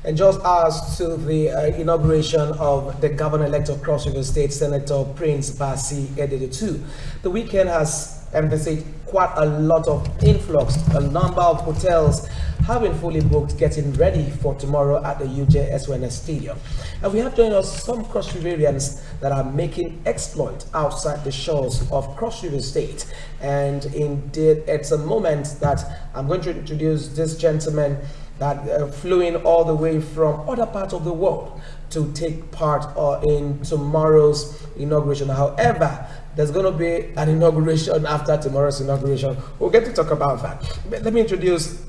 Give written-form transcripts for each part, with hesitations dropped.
And just as to the inauguration of the governor-elect of Cross River State, Senator Prince Basi Ededetu, the weekend has envisaged quite a lot of influx, a number of hotels have been fully booked, getting ready for tomorrow at the UJ SONS Stadium. And we have joined us some Cross Riverians that are making exploit outside the shores of Cross River State. And indeed, it's a moment that I'm going to introduce this gentleman that flew in all the way from other parts of the world to take part in tomorrow's inauguration. However, there's going to be an inauguration after tomorrow's inauguration. We'll get to talk about that. But let me introduce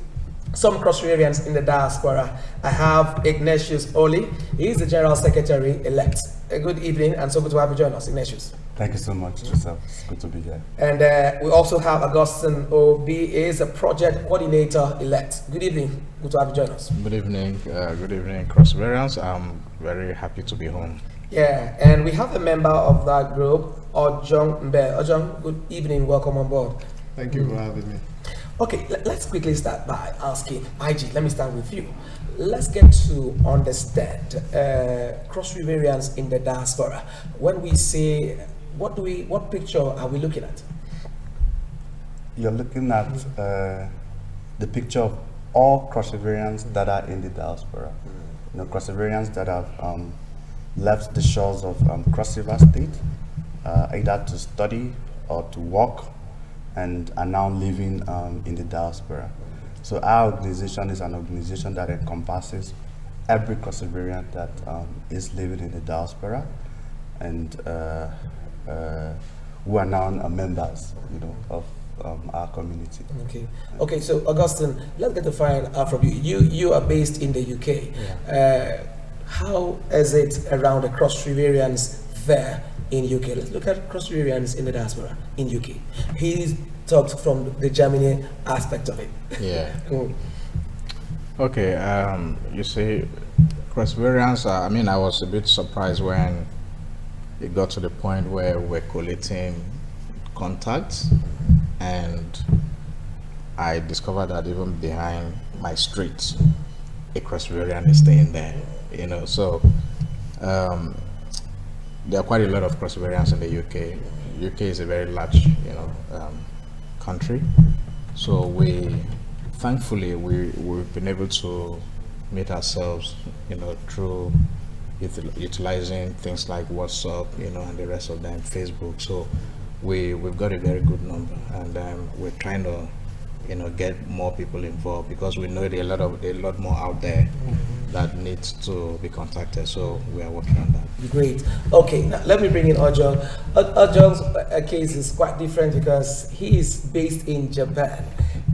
some Cross Riverians in the diaspora. I have Ignatius Oli. He is the General Secretary elect. Good evening, and so good to have you join us, Ignatius. Thank you so much, Joseph. It's good to be here. And we also have Augustine OB. He is a project coordinator elect. Good evening. Good to have you join us. Good evening. Good evening, Cross Riverians. I'm very happy to be home. Yeah, and we have a member of that group, Ojong Mbe. Ojong, good evening. Welcome on board. Thank you for having me. Okay, let's quickly start by asking IG. Let me start with you. Let's get to understand Cross Riverians in the diaspora. When we say, what picture are we looking at? You're looking at the picture of all Cross Riverians that are in the diaspora. You know, Cross Riverians that have left the shores of Cross River State, either to study or to work, and are now living in the diaspora. So our organization is an organization that encompasses every Cross Riverian that is living in the diaspora, and who are now members, you know, of our community. Okay. So Augustine, let's get to find out from you. You are based in the UK. Yeah. How is it around the Cross Riverians there in UK? Let's look at Cross Riverians in the diaspora in UK. He talked from the Germany aspect of it. Yeah. Okay. You see, Cross Riverians. I was a bit surprised when it got to the point where we're collating contacts, and I discovered that even behind my street, a Cross Riverian is staying there. You know, so there are quite a lot of Cross Riverians in the UK. UK is a very large, country. So thankfully, we've been able to meet ourselves, through utilizing things like WhatsApp, and the rest of them, Facebook. So we've got a very good number, and we're trying to, get more people involved, because we know there are a lot more out there that needs to be contacted. So we are working on that. Great. Okay, now let me bring in Ojong. Ojong's case is quite different because he is based in Japan.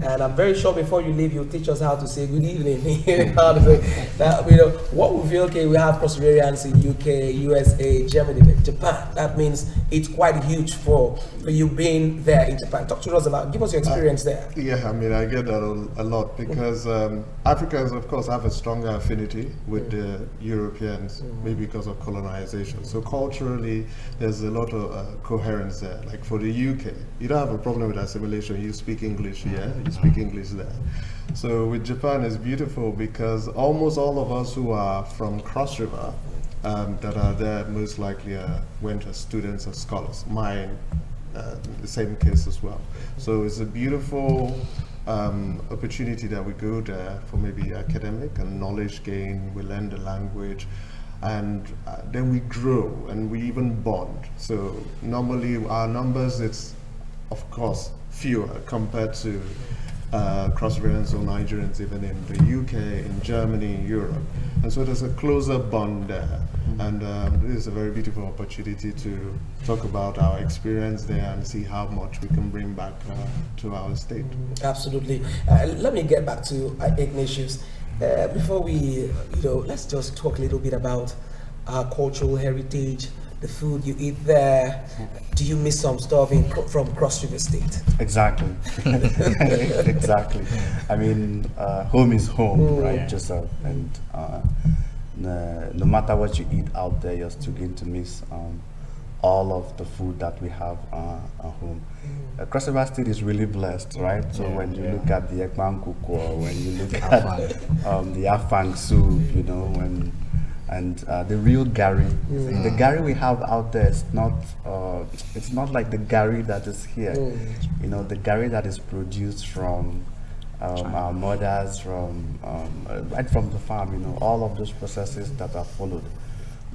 And I'm very sure before you leave, you'll teach us how to say good evening. How to say that, what we feel, okay, we have Cross Riverians in UK, USA, Germany, but Japan. That means it's quite huge for you being there in Japan. Talk to us about, give us your experience there. Yeah, I get that a lot because Africans, of course, have a stronger affinity with the Europeans, maybe because of colonization. So culturally, there's a lot of coherence there. Like for the UK, you don't have a problem with assimilation. You speak English here, you speak English there. So with Japan, it's beautiful because almost all of us who are from Cross River that are there most likely went as students or scholars. Mine, the same case as well. So it's a beautiful opportunity that we go there for maybe academic and knowledge gain. We learn the language, and then we grow and we even bond. So normally our numbers, it's of course fewer compared to Cross Riverians or Nigerians even in the UK, in Germany, in Europe. And so there's a closer bond there. And this is a very beautiful opportunity to talk about our experience there and see how much we can bring back to our state. Absolutely. Let me get back to Ignatius. Before we, let's just talk a little bit about our cultural heritage, the food you eat there. Do you miss some stuff from Cross River State? Exactly. Exactly. Home is home, right, yeah. Joseph? And no matter what you eat out there, you're still going to miss all of the food that we have at home. Cross River State is really blessed, right? So Yeah, when you yeah. look at the Ekman Kuko, when you look at Afang. the Afang soup, you know, and the real Gary. The Gary we have out there is not, it's not like the Gary that is here. You know, the Gary that is produced from our mothers, from right from the farm, you know, all of those processes that are followed.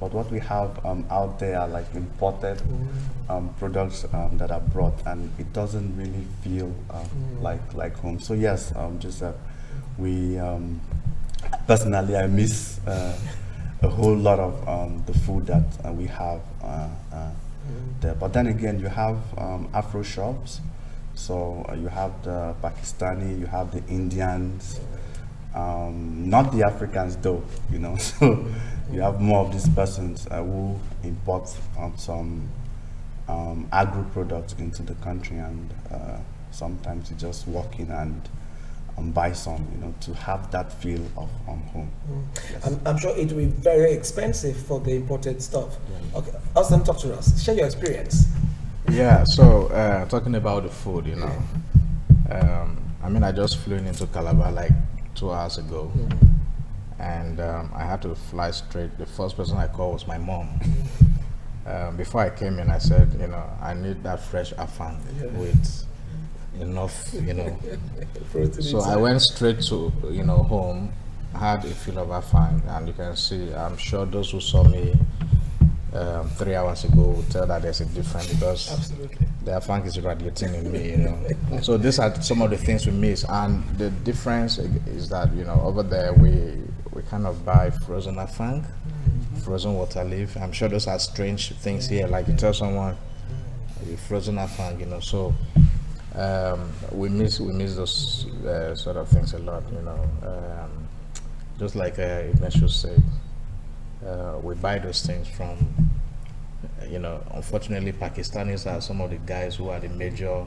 But what we have out there are like imported products that are brought, and it doesn't really feel like home. So yes, Joseph, we personally I miss a whole lot of the food that we have there. But then again, you have Afro shops, so you have the Pakistani, you have the Indians, not the Africans though, you know. So you have more of these persons who import some agro products into the country, and sometimes you just walk in and buy some, you know, to have that feel of home. Yes. I'm sure it will be very expensive for the imported stuff. Okay, Austin, talk to us. Share your experience. Yeah, so talking about the food, you know, I mean, I just flew into Calabar like 2 hours ago, and I had to fly straight. The first person I called was my mom. Before I came in, I said, you know, I need that fresh afang with enough, you know. So I went straight to, you know, home, had a feel of afang, and you can see, I'm sure those who saw me 3 hours ago will tell that there's a difference, because Absolutely. the afang is radiating in me, you know. So these are some of the things we miss, and the difference is that, you know, over there we kind of buy frozen afang, frozen water leaf. I'm sure those are strange things here, like you tell someone you frozen afang, you know. So we miss those sort of things a lot, you know. Just like Ignatius said, we buy those things from, you know, unfortunately Pakistanis are some of the guys who are the major,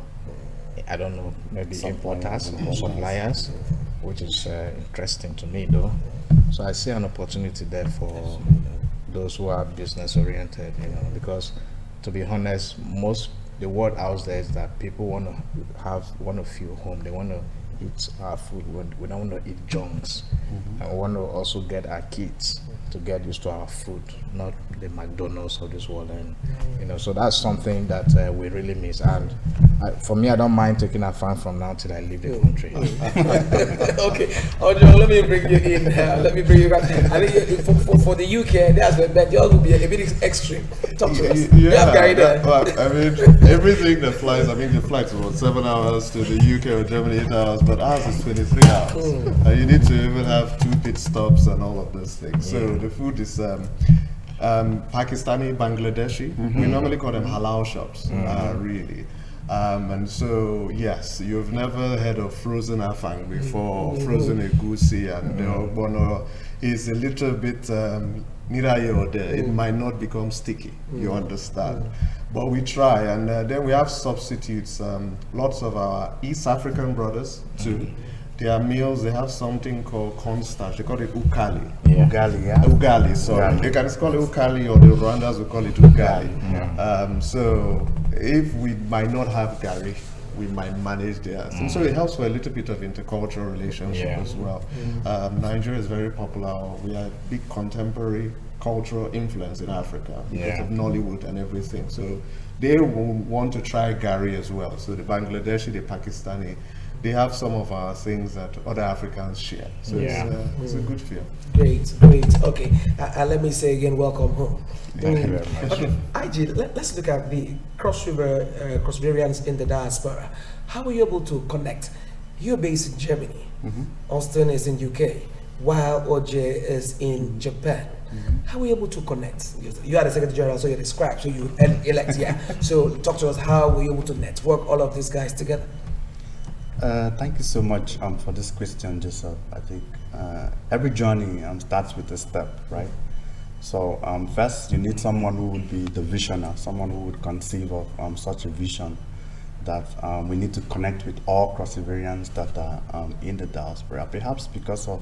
I don't know, maybe importers or suppliers, which is interesting to me though. So I see an opportunity there for those who are business oriented, you know, because to be honest, the word out there is that people want to feel home. They want to eat our food. We don't want to eat junks, and we want to also get our kids to get used to our food, not the McDonald's of this world. And you know, so that's something that we really miss. And for me, I don't mind taking a fan from now till I leave the country. Okay, Ojo, let me bring you in. Let me bring you back. I think for the UK, that's that yours will be a bit extreme. Talk to us. You have Gary there. I mean, everything that flies, I mean, the flights are about 7 hours to the UK or Germany, 8 hours, but ours is 23 hours. And you need to even have 2 pit stops and all of those things. So the food is Pakistani, Bangladeshi. We normally call them halal shops, really. And so, yes, you've never heard of frozen afang before, frozen egusi, and the ogbono is a little bit neither here or there. It might not become sticky, you understand. But we try, and then we have substitutes. Lots of our East African brothers, too. Their meals, they have something called cornstarch. They call it ukali. Ugali, yeah. Ugali, sorry. Ugali. They can call it ukali, or the Rwandans will call it ugali. So if we might not have gari, we might manage theirs. And so it helps for a little bit of intercultural relationship as well. Nigeria is very popular. We are a big contemporary cultural influence in Africa because of Nollywood and everything. So they will want to try gari as well. So the Bangladeshi, the Pakistani, they have some of our things that other Africans share. So it's a good feel. Great. Okay, let me say again, welcome home. Thank you very much. Okay, IG, let's look at the Cross Riverians in the diaspora. How were you able to connect? You're based in Germany, Austin is in UK, while OJ is in Japan. How were you able to connect? You are the Secretary General, so you're the scribe, so you elect, So talk to us, how were you able to network all of these guys together? Thank you so much for this question, Joseph. I think every journey starts with a step, right? So first, you need someone who would be the visionary, someone who would conceive of such a vision that we need to connect with all Cross Riverians that are in the diaspora, perhaps because of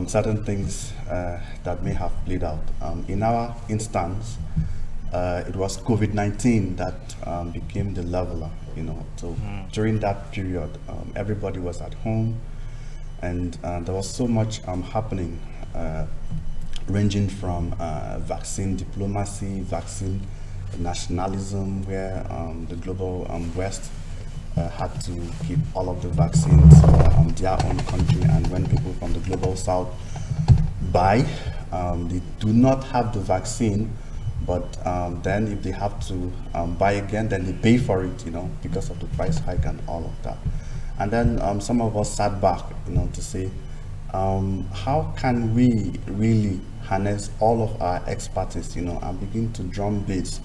certain things that may have played out. In our instance, it was COVID-19 that became the leveler, you know. So during that period, everybody was at home, and there was so much happening, ranging from vaccine diplomacy, vaccine nationalism, where the global West had to keep all of the vaccines for their own country, and when people from the global South buy, they do not have the vaccine, but then if they have to buy again, then they pay for it, you know, because of the price hike and all of that. And then some of us sat back, you know, to say, how can we really harness all of our expertise, you know, and begin to drum beats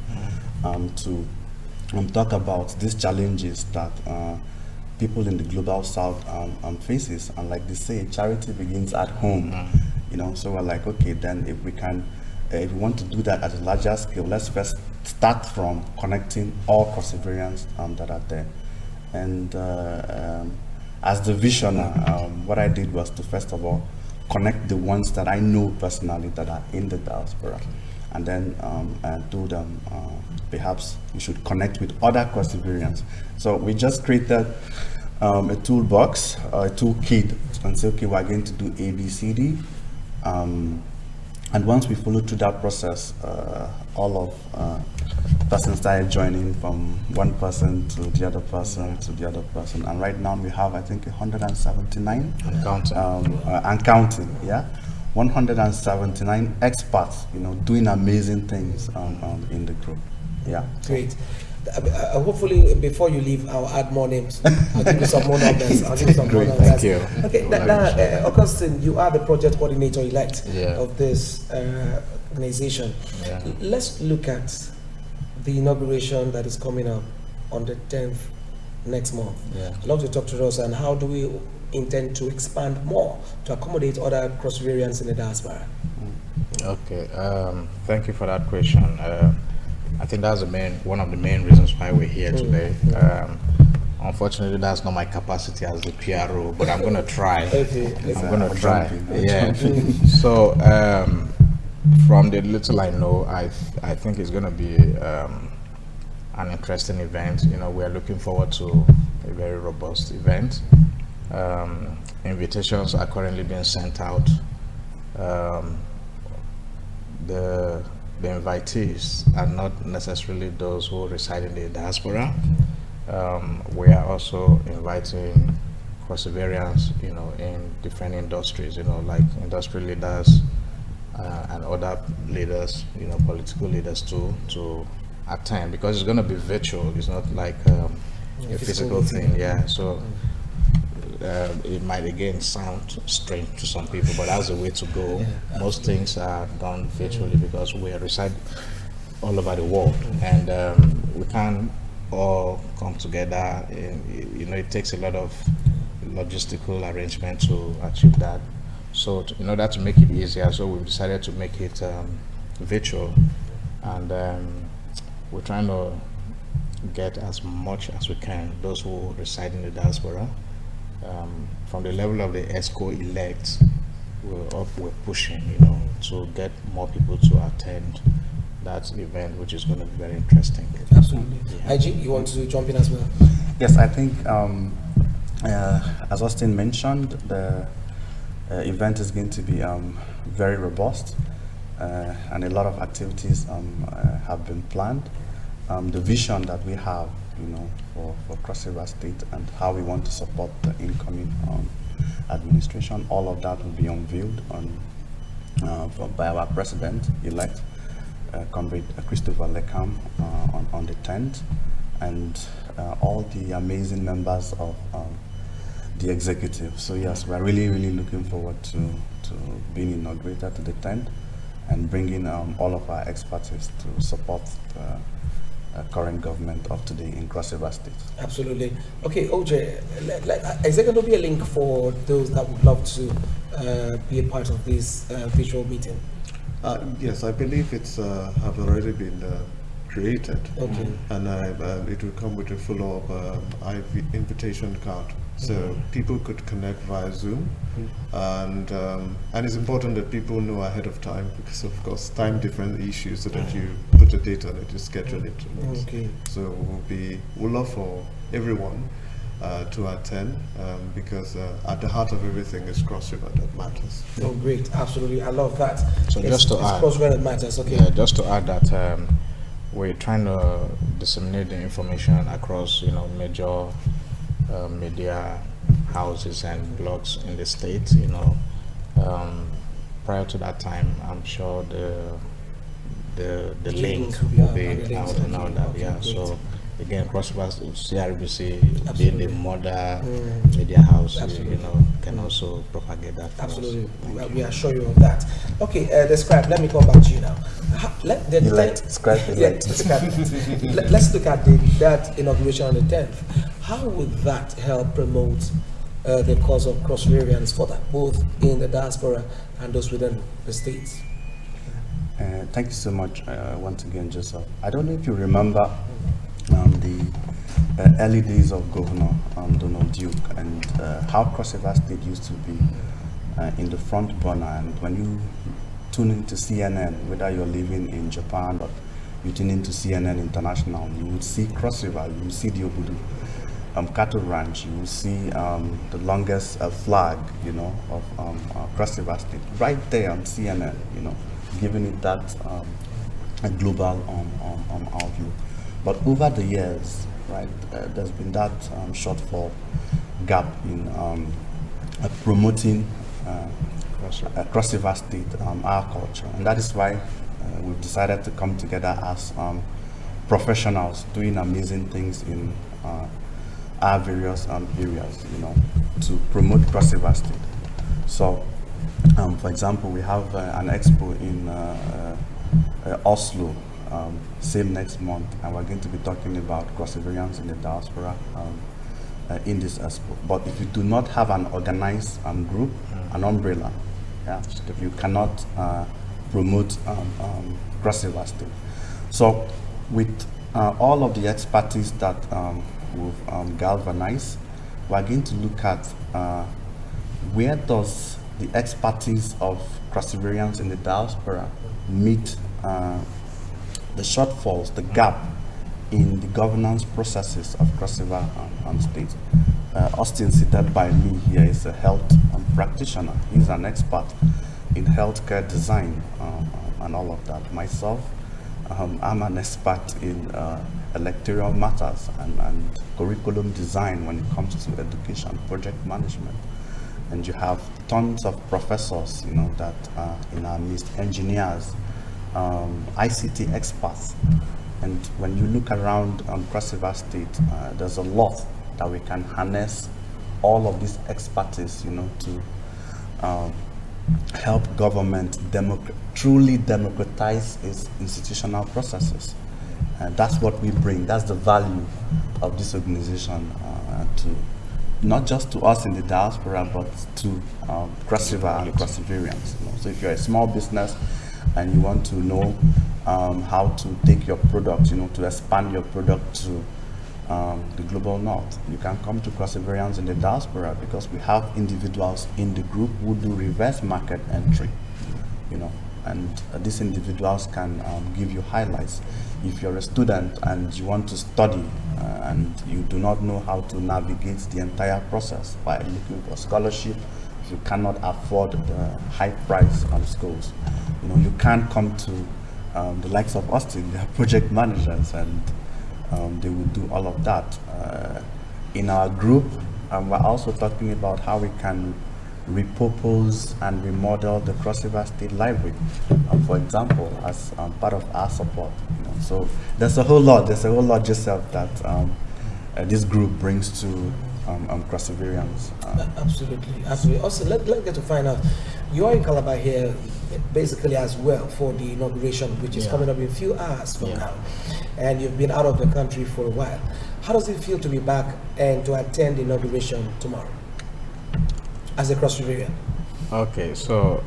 to talk about these challenges that people in the global South faces. And like they say, charity begins at home, you know. So we're like, okay, then if we can, if we want to do that at a larger scale, let's first start from connecting all Crossivarians that are there. And as the visionary, what I did was to first of all connect the ones that I know personally that are in the diaspora, and then told them perhaps we should connect with other Crossivarians. So we just created a toolbox, a toolkit, and say, okay, we're going to do A, B, C, D. And once we followed through that process, all of persons started joining, from one person to the other person to the other person. And right now we have, I think, 179 And counting. and counting, yeah. 179 experts, you know, doing amazing things in the group. Yeah. Great. Hopefully, before you leave, I'll add more names. I'll give you some more numbers. I'll give you some Great, more numbers. thank you. Okay, Well, I now, appreciate it. Augustine, you are the project coordinator elect Yeah. of this organization. Yeah. Let's look at the inauguration that is coming up on the 10th next month. Yeah. I'd love to talk to us, and how do we intend to expand more to accommodate other Crossivarians in the diaspora? Okay, thank you for that question. I think that's one of the main reasons why we're here today. Unfortunately, that's not my capacity as the PRO, but I'm gonna try. Okay, I'm gonna try. jumping. Yeah. So, from the little I know, I think it's gonna be an interesting event. You know, we're looking forward to a very robust event. Invitations are currently being sent out. The invitees are not necessarily those who reside in the diaspora. We are also inviting Crossivarians, you know, in different industries, you know, like industry leaders and other leaders, you know, political leaders too, to attend, because it's going to be virtual. It's not like a physical thing. Yeah. So it might again sound strange to some people, but that's the way to go. Most things are done virtually because we reside all over the world, and we can't all come together. You know, it takes a lot of logistical arrangement to achieve that. So in order to make it easier, so we've decided to make it virtual, and we're trying to get as much as we can those who reside in the diaspora. From the level of the ESCO elect, we're pushing, you know, to get more people to attend that event, which is going to be very interesting. Absolutely. Yeah. IG, you want to jump in as well? Yes, I think as Austin mentioned, the event is going to be very robust, and a lot of activities have been planned. The vision that we have, you know, for Cross River State and how we want to support the incoming administration, all of that will be unveiled by our president-elect, Comrade Christopher Lekam, on the 10th, and all the amazing members of the executive. So yes, we're really looking forward to being inaugurated to the 10th and bringing all of our expertise to support the current government of today in Cross River State. Absolutely. Okay, OJ, is there going to be a link for those that would love to be a part of this visual meeting? Yes, I believe it's have already been created. Okay. And it will come with a follow-up invitation card. So people could connect via Zoom, and it's important that people know ahead of time, because of course time difference issues, so that you put the date on it, you schedule it. Okay. So we'll love for everyone to attend, because at the heart of everything is Cross River that matters. Oh, great. Absolutely. I love that. So just to add- Cross River that matters. Okay. Yeah, just to add that we're trying to disseminate the information across, major media houses and blogs in the state. Prior to that time, I'm sure the link will be out and all that. Yeah. So again, Cross River CRBC being the mother media house, can also propagate that. For Absolutely. Us. We assure you of that. Okay, the scribe, let me come back to you now. Let's look at that inauguration on the 10th. How would that help promote the cause of Cross Riverians further, both in the diaspora and those within the states? Thank you so much once again, Joseph. I don't know if you remember the early days of Governor Donald Duke, and how Cross River State used to be in the front burner. And when you tune into CNN, whether you're living in Japan or you tune into CNN International, you would see Cross River, you will see the Obudu cattle ranch, you will see the longest flag, of Cross River State, right there on CNN, giving it that a global outlook. But over the years, right, there's been that shortfall gap in promoting Cross River State, our culture, and that is why we've decided to come together as professionals doing amazing things in our various areas, to promote Cross River State. So, for example, we have an expo in Oslo, same next month, and we're going to be talking about Cross Riverians in the diaspora in this expo. But if you do not have an organized group, an umbrella, you cannot promote Cross River State. So with all of the expertise that we've galvanized, we're going to look at where does the expertise of Cross Riverians in the diaspora meet the shortfalls, the gap in the governance processes of Cross River State. Austin, seated by me here, is a health practitioner. He's an expert in healthcare design and all of that. Myself, I'm an expert in electoral matters and curriculum design when it comes to education, project management. And you have tons of professors, that are in our midst, engineers, ICT experts. And when you look around Cross River State, there's a lot that we can harness all of this expertise, to help government truly democratize its institutional processes. And that's what we bring. That's the value of this organization to not just to us in the diaspora, but to Cross River and Cross Riverians. So if you're a small business and you want to know how to take your product, to expand your product to the global north, you can come to Cross Riverians in the diaspora, because we have individuals in the group who do reverse market entry, and these individuals can give you highlights. If you're a student and you want to study and you do not know how to navigate the entire process by looking for scholarship, if you cannot afford the high price schools, you can't come to the likes of Austin. They are project managers, and they will do all of that. In our group, we're also talking about how we can repurpose and remodel the Cross River State Library, for example, as part of our support. So there's a whole lot, Joseph, that this group brings to Cross Riverians. Absolutely. Also, let's get to find out, you are in Calabar here basically as well for the inauguration, which is coming up in a few hours from now, and you've been out of the country for a while. How does it feel to be back and to attend the inauguration tomorrow as a Cross Riverian? Okay, so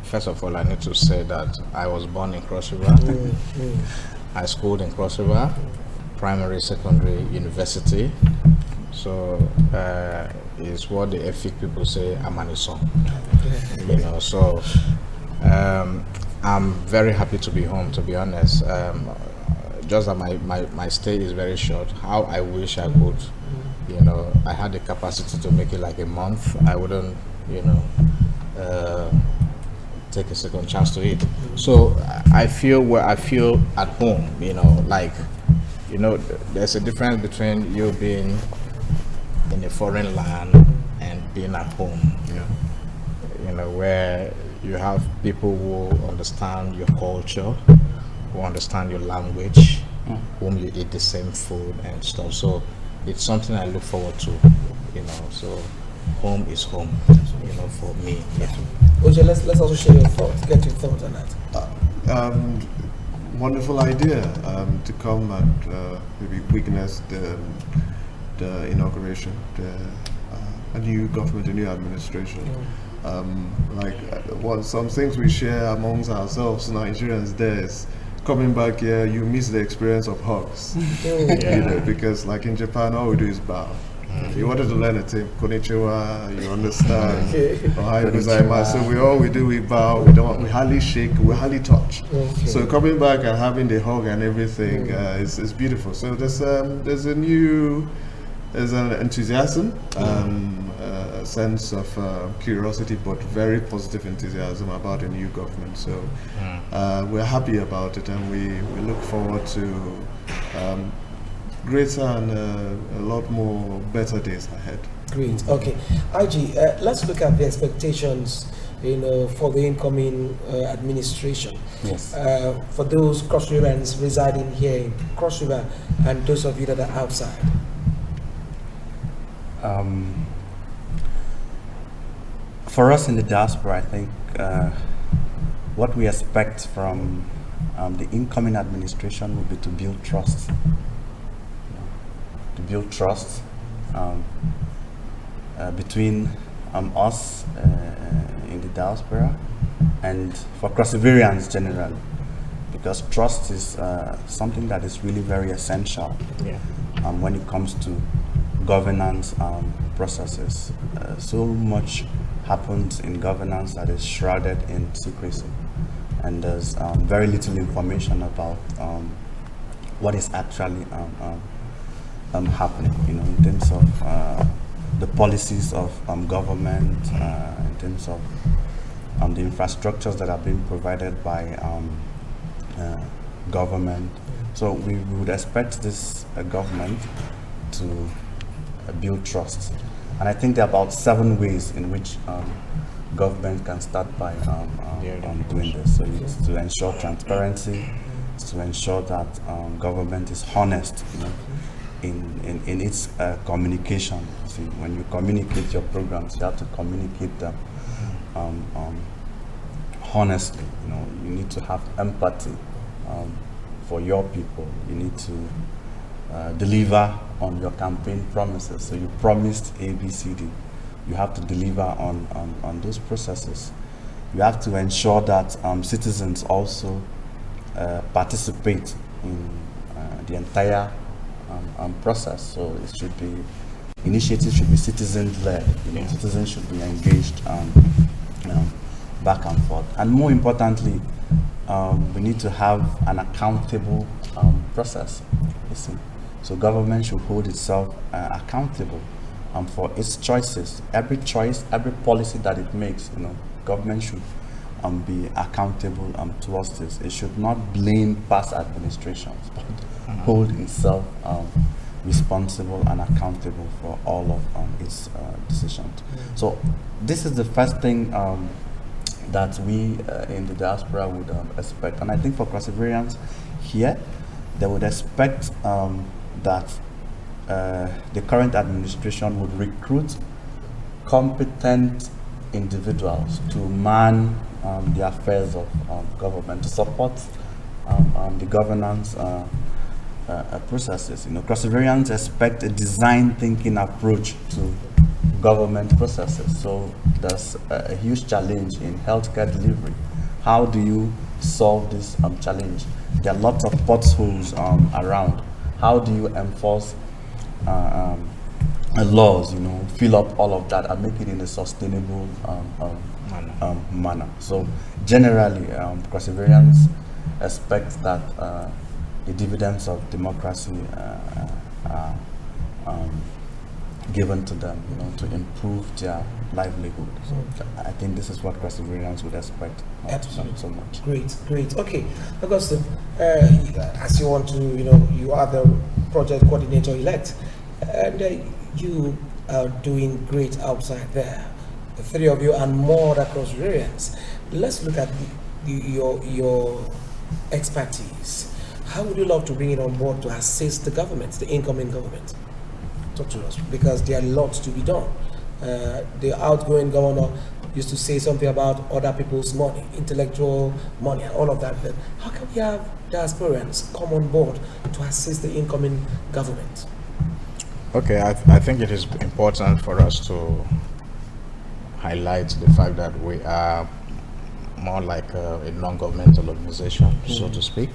first of all, I need to say that I was born in Cross River. I schooled in Cross River, primary, secondary, university. So it's what the Efik people say, Amanison. You know, so I'm very happy to be home, to be honest. Just that my stay is very short. How I wish I could, you know, I had the capacity to make it like a month. I wouldn't, you know, take a second chance to eat. So I feel where I feel at home, you know, like, you know, there's a difference between you being in a foreign land and being at home. You know, where you have people who understand your culture, who understand your language, whom you eat the same food and stuff. So it's something I look forward to, you know. So home is home, you know, for me. Yeah. Oje, let's also share your thoughts, get your thoughts on that. Wonderful idea to come and maybe witness the inauguration, a new government, a new administration. Some things we share amongst ourselves, Nigerians, there is coming back here, you miss the experience of hugs. You know, because like in Japan, all we do is bow. You wanted to learn a thing, konnichiwa, you understand, ohayou gozaimasu. So we bow. We hardly shake, we hardly touch. So coming back and having the hug and everything is beautiful. So there's an enthusiasm, a sense of curiosity, but very positive enthusiasm about a new government. So we're happy about it, and we look forward to greater and a lot more better days ahead. Great. Okay, IG. Let's look at the expectations, you know, for the incoming administration. Yes. For those Cross Rivers residing here in Cross River, and those of you that are outside. For us in the diaspora, I think what we expect from the incoming administration will be to build trust. To build trust between us in the diaspora and for Crossivarians generally, because trust is something that is really very essential when it comes to governance processes. So much happens in governance that is shrouded in secrecy, and there's very little information about what is actually happening, you know, in terms of the policies of government, in terms of the infrastructures that are being provided by government. So we would expect this government to build trust. And I think there are about 7 ways in which government can start by doing this. So it's to ensure transparency, it's to ensure that government is honest, you know, in its communication. See, when you communicate your programs, you have to communicate them honestly. You know, you need to have empathy for your people. You need to deliver on your campaign promises. So you promised A, B, C, D. You have to deliver on those processes. You have to ensure that citizens also participate in the entire process. So it should be, initiatives should be citizen-led. You know, citizens should be engaged back and forth. And more importantly, we need to have an accountable process. Listen. So government should hold itself accountable for its choices. Every choice, every policy that it makes, you know, government should be accountable towards this. It should not blame past administrations, but hold itself responsible and accountable for all of its decisions. So this is the first thing that we in the diaspora would expect. And I think for Crossivarians here, they would expect that the current administration would recruit competent individuals to man the affairs of government, to support the governance processes. You know, Crossivarians expect a design thinking approach to government processes. So there's a huge challenge in healthcare delivery. How do you solve this challenge? There are lots of potholes around. How do you enforce laws, fill up all of that and make it in a sustainable manner. So generally, Crossivarians expect that the dividends of democracy are given to them, to improve their livelihood. So I think this is what Crossivarians would expect. Absolutely. So much. Great. Okay, Augustine, as you want to, you are the project coordinator elect, and you are doing great outside there. The three of you and more across variants. Let's look at your expertise. How would you love to bring it on board to assist the government, the incoming government? Talk to us, because there are lots to be done. The outgoing governor used to say something about other people's money, intellectual money, and all of that. But how can we have diasporans come on board to assist the incoming government? Okay, I think it is important for us to highlight the fact that we are more like a non-governmental organization, so to speak.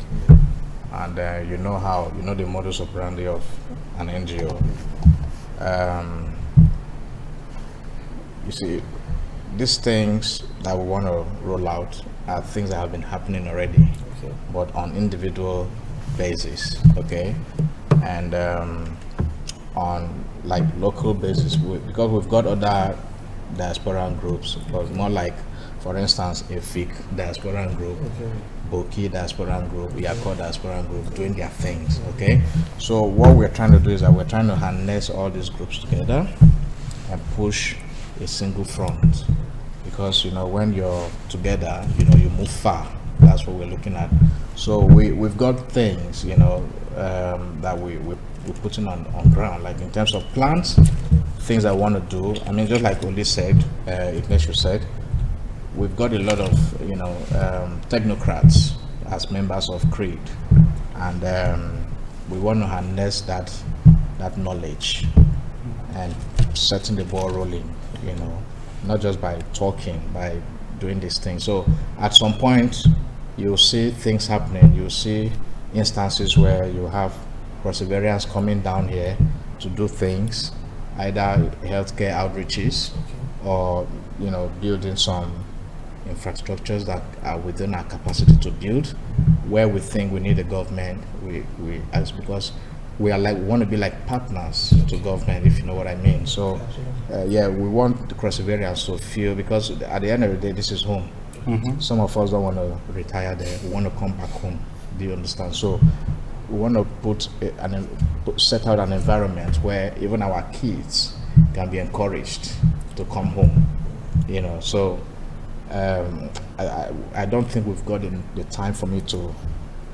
And you know the modus operandi of an NGO. You see, these things that we want to roll out are things that have been happening already, but on individual basis, okay? And on like local basis, because we've got other diasporan groups, but more like, for instance, a FIC diasporan group, Boki diasporan group, Yako diasporan group, doing their things, okay? So what we're trying to do is that we're trying to harness all these groups together and push a single front, because when you're together, you move far. That's what we're looking at. So we've got things that we're putting on ground, like in terms of plans, things I want to do. I mean, just like Oli said, Ignacio said, we've got a lot of technocrats as members of CREED, and we want to harness that knowledge and setting the ball rolling, not just by talking, by doing these things. So at some point you'll see things happening. You'll see instances where you have Crossivarians coming down here to do things, either healthcare outreaches or building some infrastructures that are within our capacity to build. Where we think we need a government, we ask, because we want to be like partners to government, if you know what I mean. So we want the Crossivarians to feel, because at the end of the day, this is home. Some of us don't want to retire there. We want to come back home. Do you understand? So we want to set out an environment where even our kids can be encouraged to come home. So I don't think we've got the time for me to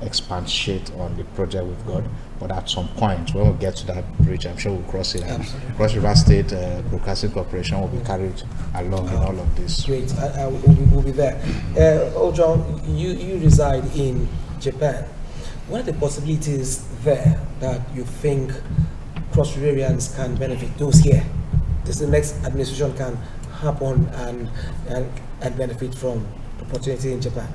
expatiate on the project we've got, but at some point when we get to that bridge, I'm sure we'll cross it. Cross River State Broadcasting Corporation will be carried along in all of this. Great, we'll be there. Ojo, you reside in Japan. What are the possibilities there that you think Crossivarians can benefit? Those here, the next administration can happen and benefit from the opportunity in Japan.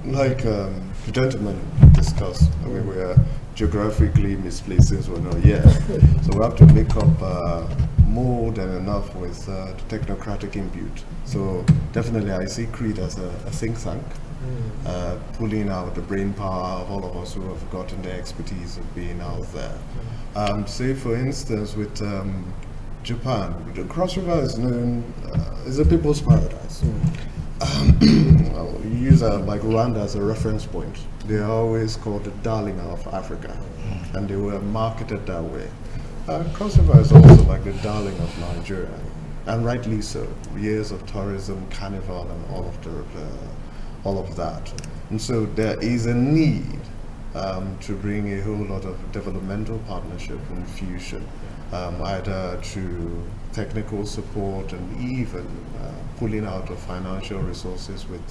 Like the gentleman discussed, I mean, we are geographically misplaced since we're not here. So we have to make up more than enough with the technocratic input. So definitely I see CREED as a think tank, pulling out the brain power of all of us who have gotten the expertise of being out there. Say for instance with Japan, the Cross River is known as a people's paradise. You use like Rwanda as a reference point. They are always called the darling of Africa, and they were marketed that way. Cross River is also like the darling of Nigeria, and rightly so. Years of tourism, carnival, and all of that. And so there is a need to bring a whole lot of developmental partnership and fusion, either through technical support and even pulling out of financial resources with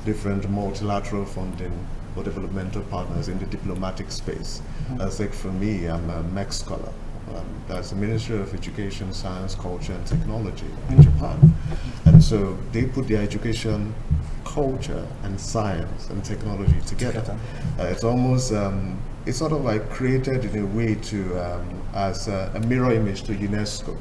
different multilateral funding or developmental partners in the diplomatic space. As like for me, I'm a MEC scholar. That's the Ministry of Education, Science, Culture and Technology in Japan. And so they put their education, culture and science and technology together. It's almost, it's sort of like created in a way to as a mirror image to UNESCO.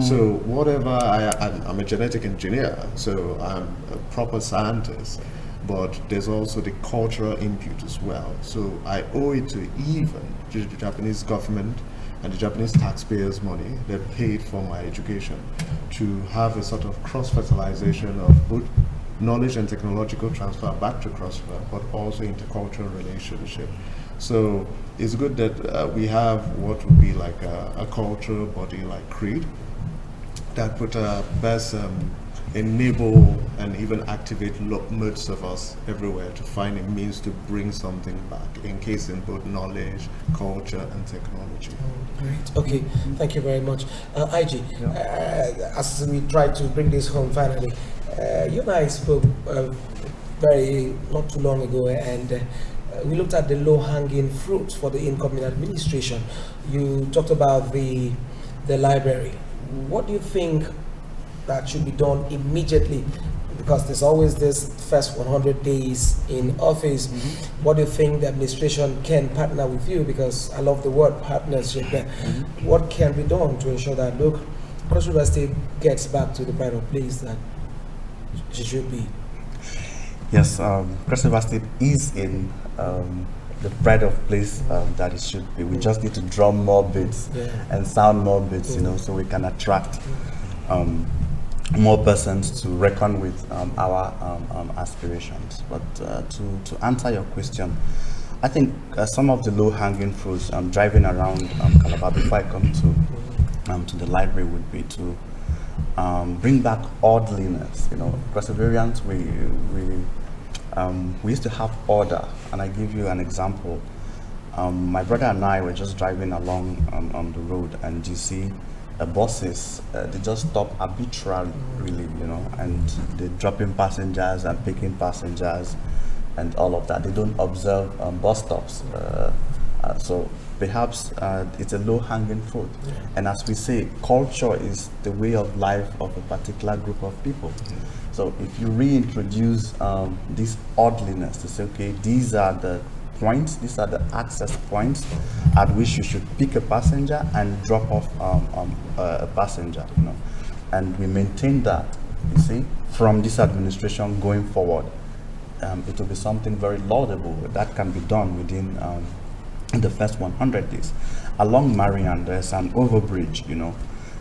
So whatever, I'm a genetic engineer, so I'm a proper scientist, but there's also the cultural input as well. So I owe it to even the Japanese government and the Japanese taxpayers' money that paid for my education to have a sort of cross-fertilization of both knowledge and technological transfer back to Cross River, but also intercultural relationship. So it's good that we have what would be like a cultural body like CREED that would best enable and even activate most of us everywhere to find a means to bring something back, encasing both knowledge, culture, and technology. Great. Okay. Thank you very much. IG, as we try to bring this home finally, you and I spoke very not too long ago, and we looked at the low-hanging fruits for the incoming administration. You talked about the library. What do you think that should be done immediately? Because there's always this first 100 days in office. What do you think the administration can partner with you? Because I love the word partnership there. What can be done to ensure that, look, Cross River State gets back to the pride of place that she should be? Yes, Cross River State is in the pride of place that it should be. We just need to drum more beats and sound more beats, you know, so we can attract more persons to reckon with our aspirations. But to answer your question, I think some of the low-hanging fruits driving around Calabar before I come to the library would be to bring back orderliness. You know, Perseverance, we used to have order, and I give you an example. My brother and I were just driving along on the road, and you see buses, they just stop arbitrarily, really, you know, and they're dropping passengers and picking passengers and all of that. They don't observe bus stops. So perhaps it's a low-hanging fruit. And as we say, culture is the way of life of a particular group of people. So if you reintroduce this orderliness to say, okay, these are the points, these are the access points at which you should pick a passenger and drop off a passenger, you know, and we maintain that, you see, from this administration going forward, it will be something very laudable that can be done within the first 100 days. Along Marian, there's an overbridge, you know.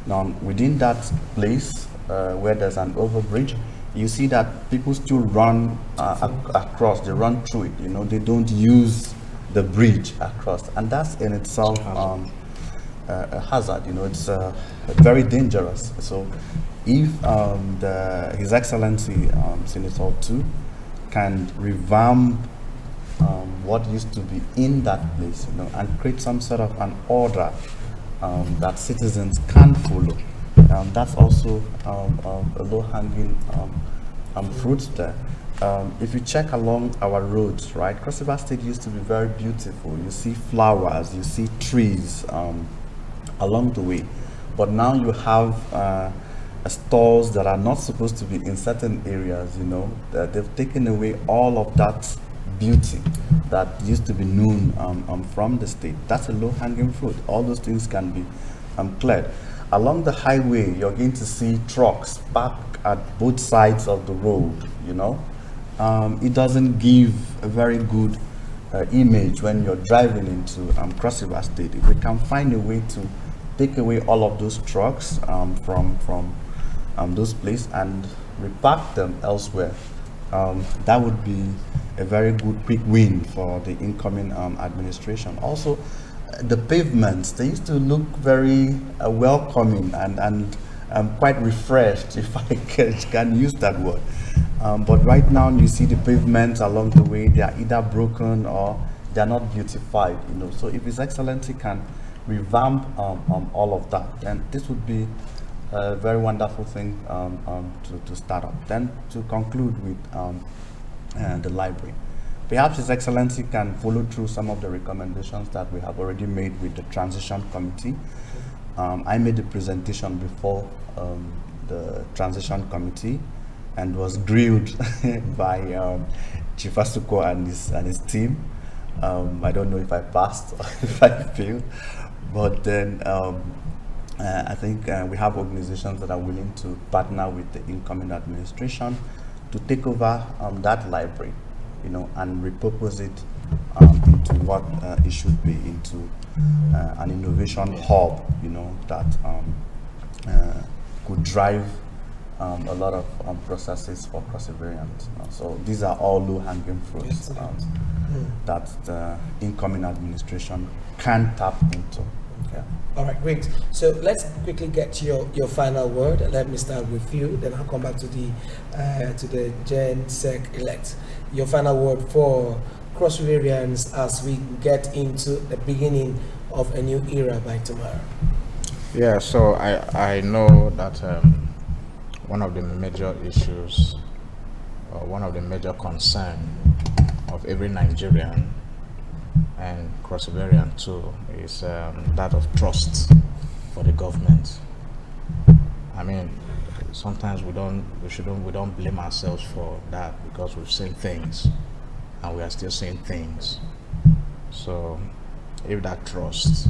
Now, within that place where there's an overbridge, you see that people still run across, they run through it, you know, they don't use the bridge across, and that's in itself a hazard, you know, it's very dangerous. So if His Excellency Senator Tu can revamp what used to be in that place, you know, and create some sort of an order that citizens can follow, that's also a low-hanging fruit there. If you check along our roads, right, Cross River State used to be very beautiful. You see flowers, you see trees along the way, but now you have stores that are not supposed to be in certain areas, you know, they've taken away all of that beauty that used to be known from the state. That's a low-hanging fruit. All those things can be cleared. Along the highway, you're going to see trucks parked at both sides of the road, you know. It doesn't give a very good image when you're driving into Cross River State. If we can find a way to take away all of those trucks from those places and repark them elsewhere, that would be a very good quick win for the incoming administration. Also, the pavements, they used to look very welcoming and quite refreshed, if I can use that word. But right now you see the pavements along the way, they are either broken or they are not beautified, you know. So if His Excellency can revamp all of that, then this would be a very wonderful thing to start up. Then to conclude with the library, perhaps His Excellency can follow through some of the recommendations that we have already made with the transition committee. I made a presentation before the transition committee and was grilled by Chief Asuko and his team. I don't know if I passed or if I failed, But then I think we have organizations that are willing to partner with the incoming administration to take over that library, you know, and repurpose it into what it should be, into an innovation hub, you know, that could drive a lot of processes for Crossivarians. So these are all low-hanging fruits that the incoming administration can tap into. Okay. All right, great. So let's quickly get your final word. Let me start with you, then I'll come back to the Gen Sec elect. Your final word for Crossivarians as we get into the beginning of a new era by tomorrow. Yeah, so I know that one of the major issues, or one of the major concerns of every Nigerian and Crossivarian too is that of trust for the government. I mean, sometimes we don't blame ourselves for that, because we've seen things and we are still seeing things. So if that trust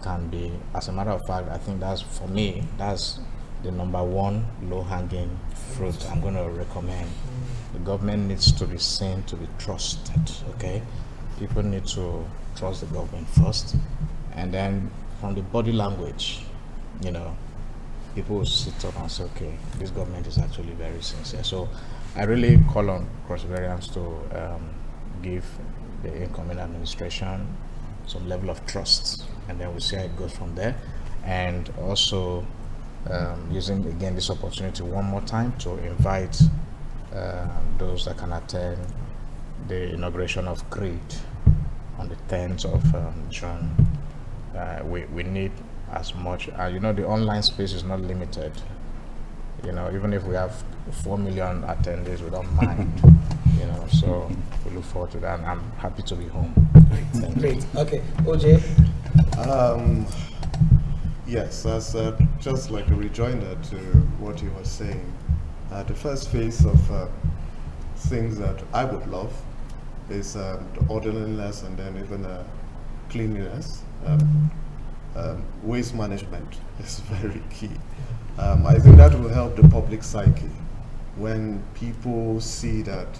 can be, as a matter of fact, I think that's, for me, that's the number one low-hanging fruit I'm going to recommend. The government needs to be seen to be trusted, okay? People need to trust the government first, and then from the body language, you know, people will sit up and say, okay, this government is actually very sincere. So I really call on Crossivarians to give the incoming administration some level of trust, and then we'll see how it goes from there. And also using again this opportunity one more time to invite those that can attend the inauguration of CREED on the 10th of June. We need as much, you know, the online space is not limited. You know, even if we have 4 million attendees, we don't mind. You know, so we look forward to that, and I'm happy to be home. Great. Okay, OJ. Yes, as just like a rejoinder to what you were saying, the first phase of things that I would love is the orderliness, and then even cleanliness. Waste management is very key. I think that will help the public psyche when people see that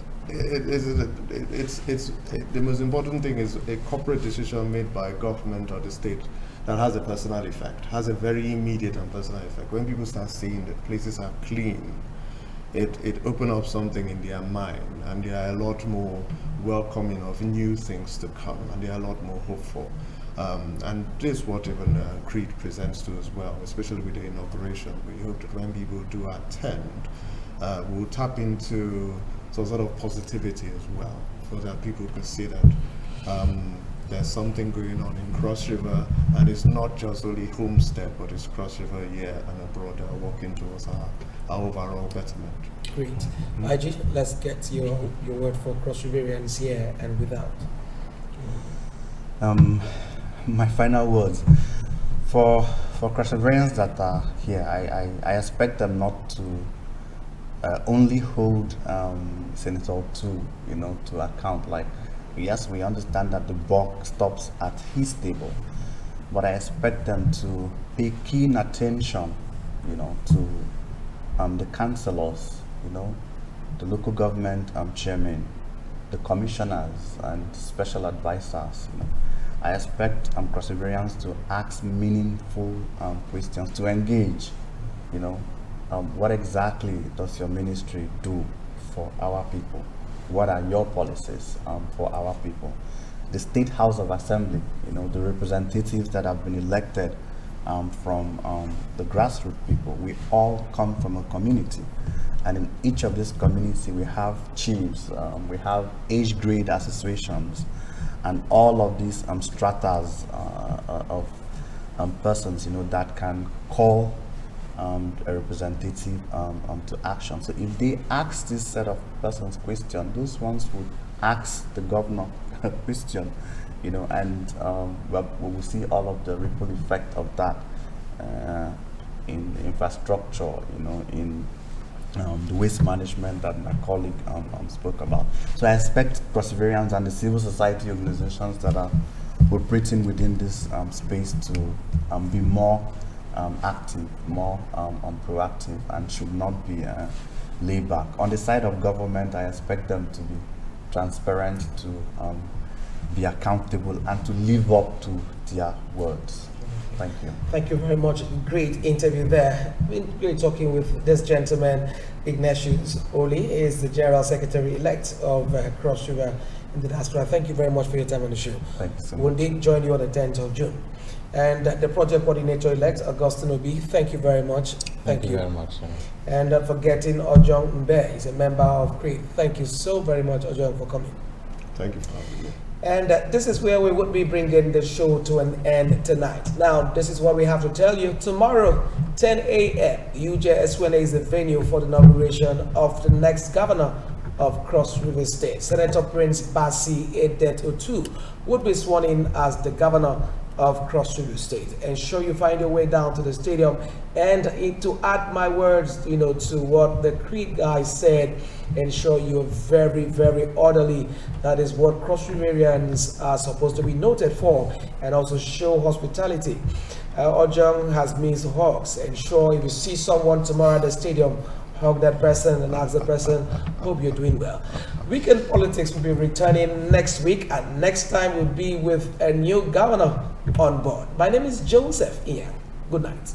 the most important thing is a corporate decision made by government or the state that has a personal effect, has a very immediate and personal effect. When people start seeing that places are clean, it opens up something in their mind, and they are a lot more welcoming of new things to come, and they are a lot more hopeful. And this is what even CREED presents to as well, especially with the inauguration. We hope that when people do attend, we'll tap into some sort of positivity as well, so that people can see that there's something going on in Cross River, and it's not just only Homestead, but it's Cross River here and abroad, working towards our overall betterment. Great. Aji, let's get your word for Crossivarians here and without. My final words for Crossivarians that are here, I expect them not to only hold Senator Otu, you know, to account. Like, yes, we understand that the buck stops at his table, but I expect them to pay keen attention, you know, to the councillors, you know, the local government chairman, the commissioners and special advisors. You know, I expect Crossivarians to ask meaningful questions, to engage. You know, what exactly does your ministry do for our people? What are your policies for our people? The State House of Assembly, you know, the representatives that have been elected from the grassroots people, we all come from a community. And in each of these communities, we have chiefs, we have age grade associations, and all of these stratas of persons, you know, that can call a representative to action. So if they ask this set of persons question, those ones would ask the governor a question, you know, and we will see all of the ripple effect of that in infrastructure, you know, in the waste management that my colleague spoke about. So I expect Crossivarians and the civil society organizations that are operating within this space to be more active, more proactive, and should not be laid back. On the side of government, I expect them to be transparent, to be accountable, and to live up to their words. Thank you. Thank you very much. Great interview there. Been great talking with this gentleman. Ignatius Oli is the General Secretary-elect of Cross River in the diaspora. Thank you very much for your time on the show. Thank you so We'll much. indeed join you on the 10th of June. And the project coordinator-elect, Augustine Obi, thank you very much. Thank you very much. And not forgetting Ojong Mbe, he's a member of CREAT. Thank you so very much, Ojong, for coming. Thank you for having me. And this is where we would be bringing the show to an end tonight. Now, this is what we have to tell you. Tomorrow, 10 a.m., UJSWNA is the venue for the inauguration of the next governor of Cross River State. Senator Prince Bassey Edet Otu would be sworn in as the governor of Cross River State. Ensure you find your way down to the stadium. And to add my words, to what the CREAT guy said, ensure you're very, very orderly. That is what Cross Riverians are supposed to be noted for, and also show hospitality. Ojong has means hugs. Ensure if you see someone tomorrow at the stadium, hug that person and ask the person, hope you're doing well. Weekend Politics will be returning next week, and next time we'll be with a new governor on board. My name is Joseph Ian. Good night.